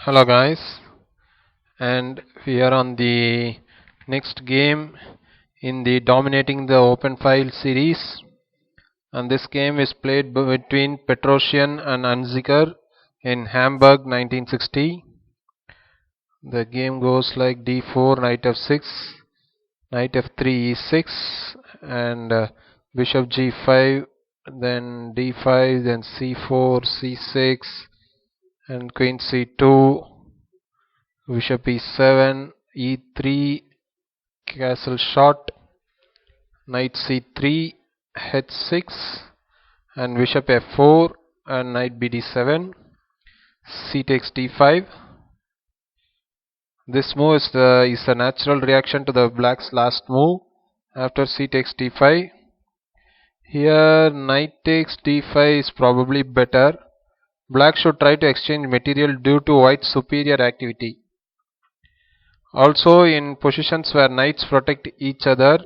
Hello guys, and we are on the next game in the Dominating the Open File series, and this game is played between Petrosian and Unzicker in Hamburg 1960. The game goes like d4, knight f6, knight f3, e6, and bishop g5, then d5, then c4, c6, and queen c2, bishop e7, e3, castle shot, knight c3, h6, and bishop f4, and knight bd7, c takes d5. This move is a natural reaction to the black's last move after c takes d5. Here knight takes d5 is probably better. Black should try to exchange material due to white's superior activity. Also, in positions where knights protect each other,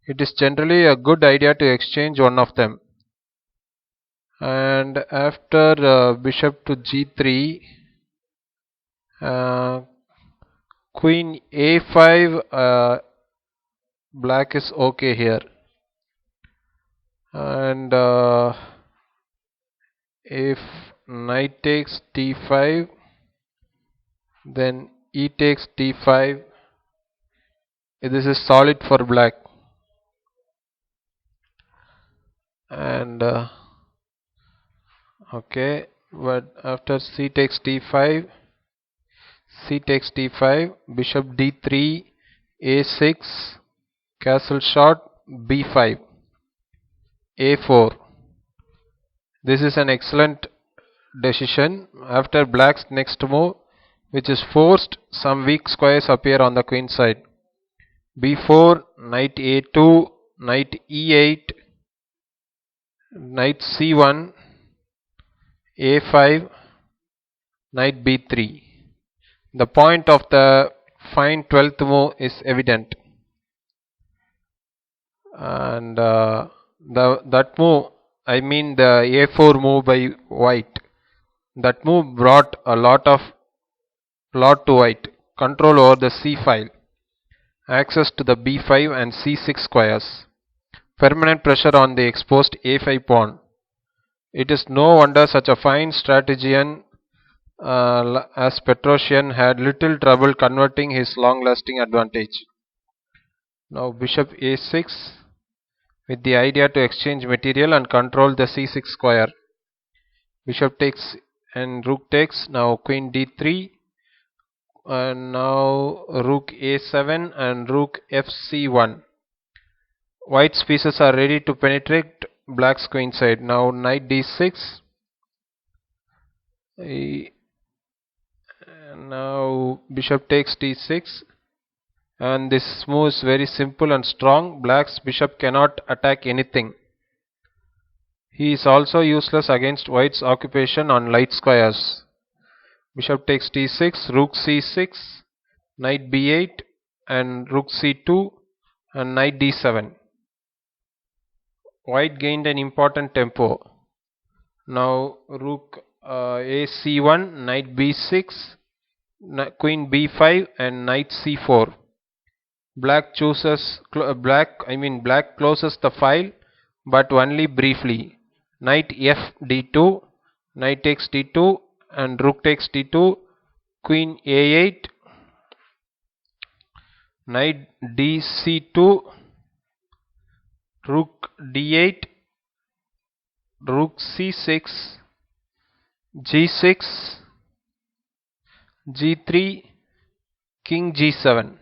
it is generally a good idea to exchange one of them. And after bishop to g3, queen a5, black is okay here. And if knight takes d5, then e takes d5. This is solid for black. And okay, but after c takes d5, bishop d3, a6, castle shot, b5, a4. This is an excellent decision. After black's next move, which is forced, some weak squares appear on the queen side. b4, knight a2, knight e8, knight c1, a5, knight b3. The point of the fine 12th move is evident, and that move, I mean the a4 move by white, that move brought a lot to white: control over the c file, access to the b5 and c6 squares, permanent pressure on the exposed a5 pawn. It is no wonder such a fine strategian as Petrosian had little trouble converting his long-lasting advantage. Now bishop a6 with the idea to exchange material and control the c6 square. Bishop takes and rook takes. Now queen d3, and now rook a7 and rook fc1. White's pieces are ready to penetrate black's queen side. Now knight d6. Now bishop takes d6, and this move is very simple and strong. Black's bishop cannot attack anything. He is also useless against white's occupation on light squares. Bishop takes d6, rook c6, knight b8, and rook c2, and knight d7. White gained an important tempo. Now rook ac1, knight b6, queen b5, and knight c4. Black closes the file, but only briefly. Knight f d2, knight takes d2, and rook takes d2, queen a8, knight dc2, rook d8, rook c6, g6, g3, king g7.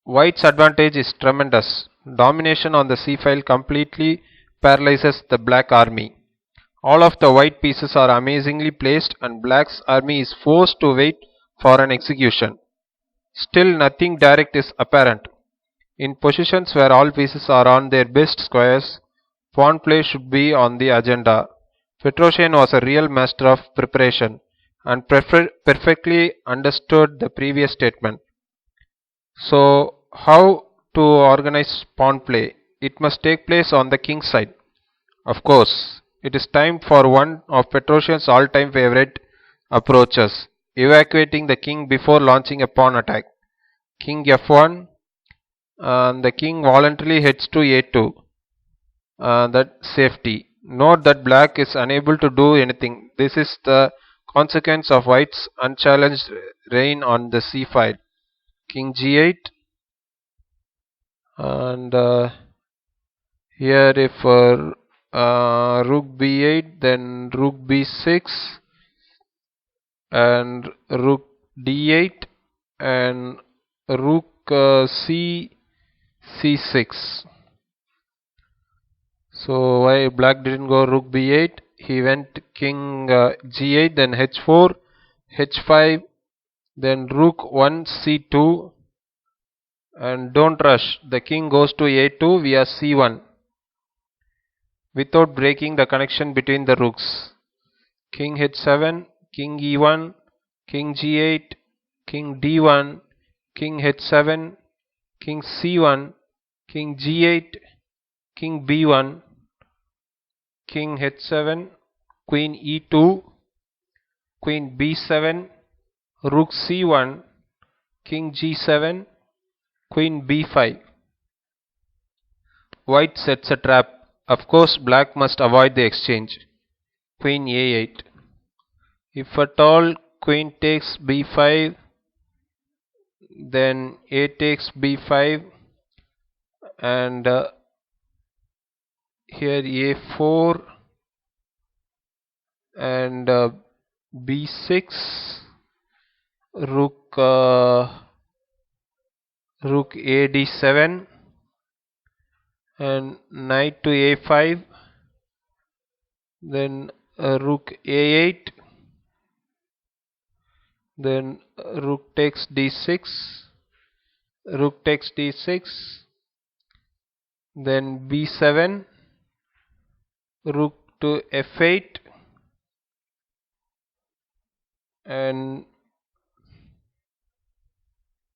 White's advantage is tremendous. Domination on the c file completely paralyzes the black army. All of the white pieces are amazingly placed, and black's army is forced to wait for an execution. Still nothing direct is apparent. In positions where all pieces are on their best squares, pawn play should be on the agenda. Petrosian was a real master of preparation and perfectly understood the previous statement. So, how to organize pawn play? It must take place on the king side. Of course, it is time for one of Petrosian's all-time favorite approaches, evacuating the king before launching a pawn attack. King f1, and the king voluntarily heads to a2. That safety. Note that black is unable to do anything. This is the consequence of white's unchallenged reign on the c file. King g8, and here if rook b8, then rook b6, and rook d8, and rook c6. So why black didn't go rook b8? He went king g8, then h4, h5, then rook 1 c2, and don't rush. The king goes to a2 via c1 without breaking the connection between the rooks. King h7, king e1, king g8, king d1, king h7, king c1, king g8, king b1, king h7, queen e2, queen b7, rook c1, king g7, queen b5. White sets a trap. Of course, black must avoid the exchange. Queen a8. If at all queen takes b5, then a takes b5, and here a4, and b6, rook a d7, and knight to a5, then rook a8, then rook takes d6, rook takes d6, then b7, rook to f8, and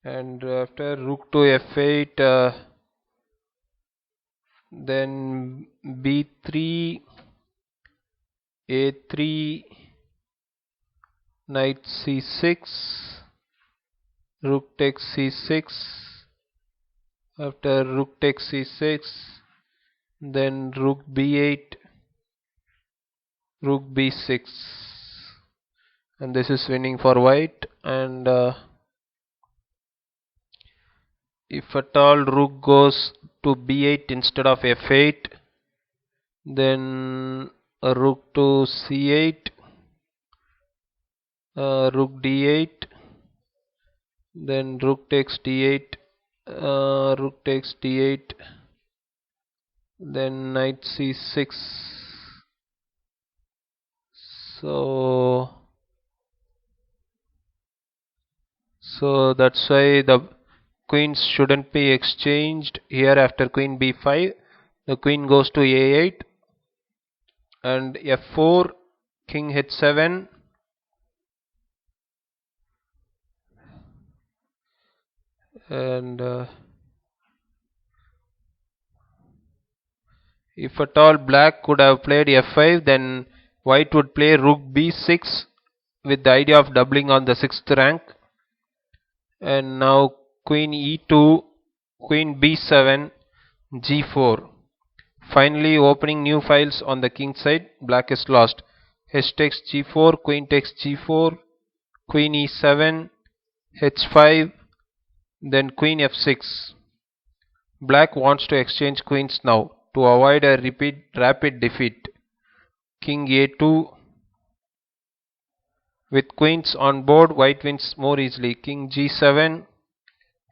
after rook to f8, then b3, a3, knight c6, rook takes c6, after rook takes c6, then rook b8, rook b6, and this is winning for white. And if at all rook goes to b8 instead of f8, then rook to c8, rook d8, then rook takes d8, rook takes d8, then knight c6. So that's why the queens shouldn't be exchanged here. After queen b5, the queen goes to a8, and f4, king h7, and if at all black could have played f5, then white would play rook b6 with the idea of doubling on the 6th rank. And now queen e2, queen b7, g4. Finally opening new files on the king side. Black is lost. H takes g4, queen takes g4, queen e7, h5, then queen f6. Black wants to exchange queens now to avoid a rapid defeat. King a2. With queens on board, white wins more easily. King g7,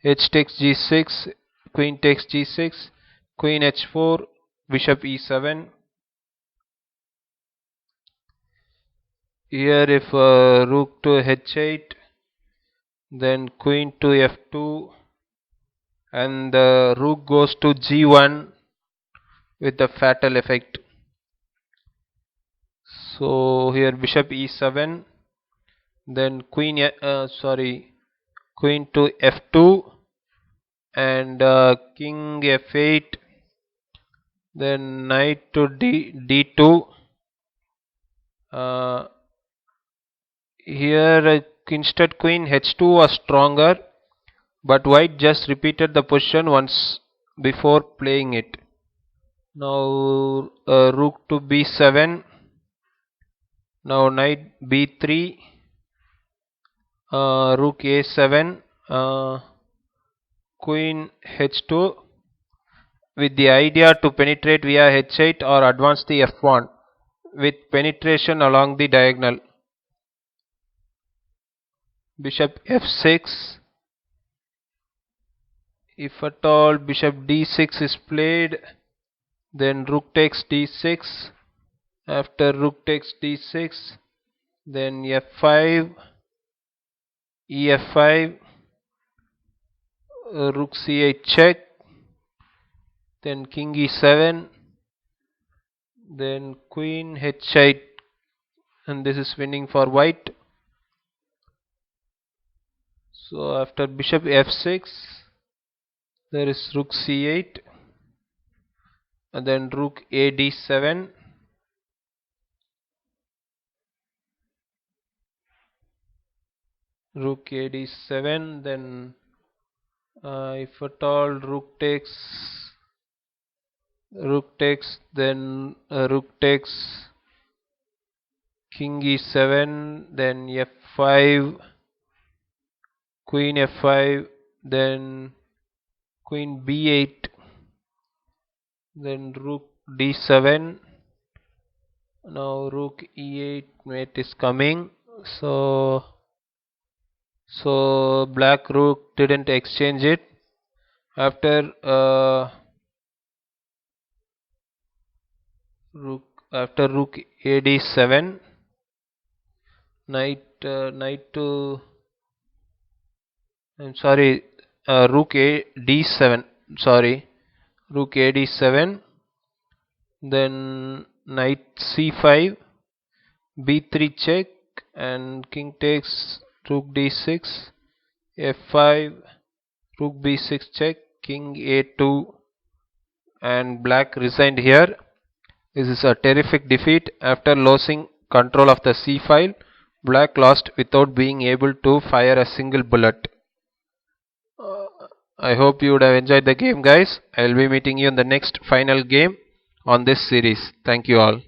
h takes g6, queen takes g6, queen h4, bishop e7. Here if rook to h8, then queen to f2, and the rook goes to g1 with the fatal effect. So here bishop e7, then queen to f2, and king f8, then knight to d2. Here instead queen h2 was stronger, but white just repeated the position once before playing it. Now rook to b7. Now knight b3. Rook a7. Queen h2 with the idea to penetrate via h8 or advance the f1 with penetration along the diagonal. Bishop f6. If at all bishop d6 is played, then rook takes d6. After rook takes d6, then f5, ef5, rook c8 check, then king e7, then queen h8, and this is winning for white. So after bishop f6, there is rook c8, and then rook a d7, rook a d7, then if at all rook takes, then rook takes king e7, then f5, queen f5, then queen b8, then rook d7. Now rook e8 mate is coming, so black rook didn't exchange it. After rook a d7, knight to, I'm sorry, rook a d7, sorry, rook a d7, then knight c5, b3 check, and king takes rook d6, f5, rook b6 check, king a2, and black resigned here. This is a terrific defeat. After losing control of the c file, black lost without being able to fire a single bullet. I hope you would have enjoyed the game, guys. I will be meeting you in the next final game on this series. Thank you all.